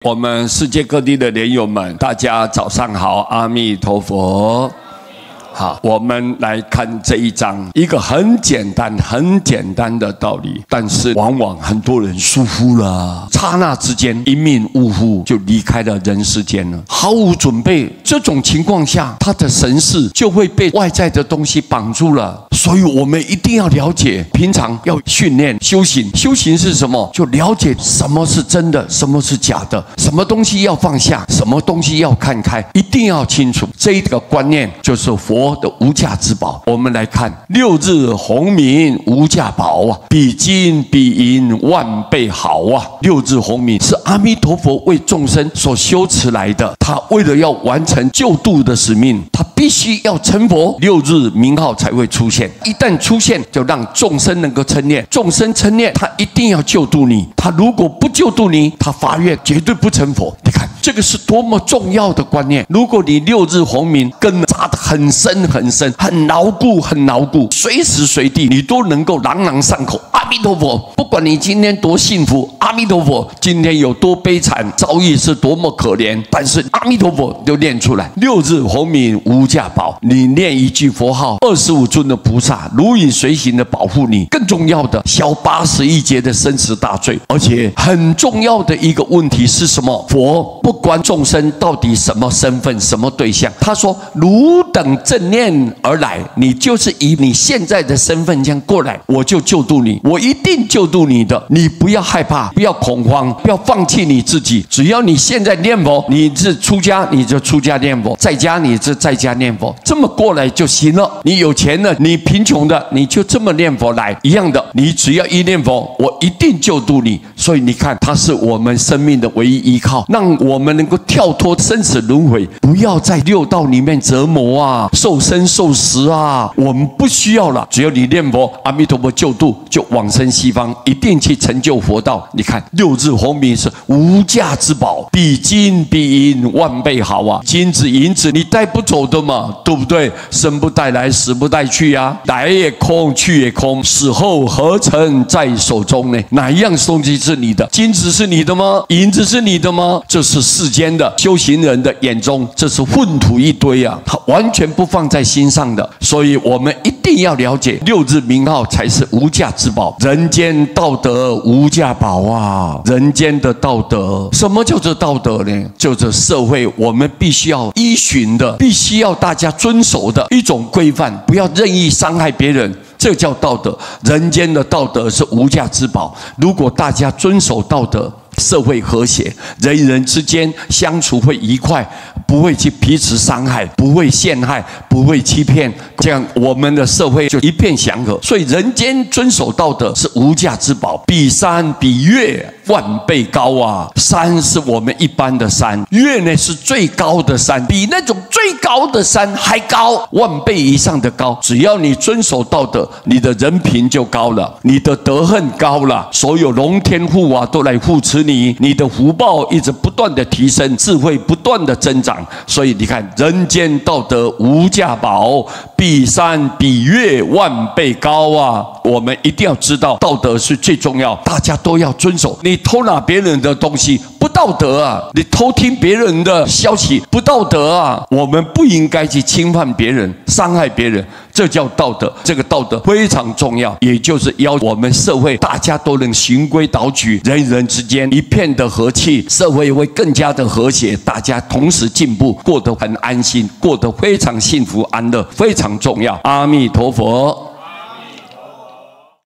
我们世界各地的莲友们，大家早上好，阿弥陀佛。好，我们来看这一章，一个很简单的道理，但是往往很多人疏忽了，刹那之间一命呜呼就离开了人世间了，毫无准备。这种情况下，他的神识就会被外在的东西绑住了。所以我们一定要了解，平常要训练修行。修行是什么？就了解什么是真的，什么是假的，什么东西要放下，什么东西要看开，一定要清楚。这一个观念就是佛的无价之宝。我们来看六日洪名无价宝啊，比金比银万倍好啊。六日洪名是阿弥陀佛为众生所修持来的，他为了要完成救度的使命，他必须要成佛，六日名号才会出现。一旦出现，就让众生能够称念，众生称念，他一定要救度你。他如果不救度你，他发愿绝对不成佛。你看，这个是多么重要的观念。如果你六日洪名根扎得很深很深，很牢固很牢固，随时随地你都能够朗朗上口阿弥陀佛。不管你今天多幸福，阿弥陀佛；今天有多悲惨，遭遇是多么可怜，但是阿弥陀佛就念出来。六日洪名无价宝，你念一句佛号，25尊的菩萨如影随形的保护你。更重要的，消80亿劫的生死大罪。而且很重要的一个问题是什么？佛不管众生到底什么身份、什么对象，他说汝等正念而来，你就是以你现在的身份这样过来，我就救度你，我一定救度你的。你不要害怕，不要恐慌，不要放弃你自己。只要你现在念佛，你是出家你就出家念佛，在家你就在家念佛，这么过来就行了。你有钱了，你贫穷的，你就这么念佛来，一样的。你只要一念佛，我一定救度你。所以你看，它是我们生命的唯一依靠，让我们能够跳脱生死轮回，不要在六道里面折磨啊，受生受死啊。我们不需要了，只要你念佛，阿弥陀佛救度，就往生西方，一定去成就佛道。你看，六日洪名是无价之宝，比金比银万倍好啊。金子银子你带不走的嘛，对不对？生不带来，死不带去啊，来也空，去也空，死后何曾在手中呢？哪一样东西是你的？金子是你的吗？银子是你的吗？这是世间的修行人的眼中，这是粪土一堆啊，他完全不放在心上的。所以我们一定要了解，六日名号才是无价之宝，人间道德无价宝啊！人间的道德，什么叫做道德呢？就是社会我们必须要依循的，必须要大家遵守的一种规范，不要任意伤害别人。这叫道德，人间的道德是无价之宝。如果大家遵守道德，社会和谐，人与人之间相处会愉快，不会去彼此伤害，不会陷害，不会欺骗，这样我们的社会就一片祥和。所以人间遵守道德是无价之宝，比山比岳万倍高啊！山是我们一般的山，岳呢是最高的山，比那种最高的山还高，万倍以上的高。只要你遵守道德，你的人品就高了，你的德行高了，所有龙天护啊都来护持你，你的福报一直不断的提升，智慧不断的增长。所以你看，人间道德无价宝，比山比岳万倍高啊！我们一定要知道，道德是最重要，大家都要遵守。你偷拿别人的东西不道德啊，你偷听别人的消息不道德啊。我们不应该去侵犯别人，伤害别人，这叫道德。这个道德非常重要，也就是要我们社会大家都能循规蹈矩，人与人之间一片的和气，社会会更加的和谐，大家同时进步，过得很安心，过得非常幸福安乐，非常重要。阿弥陀佛。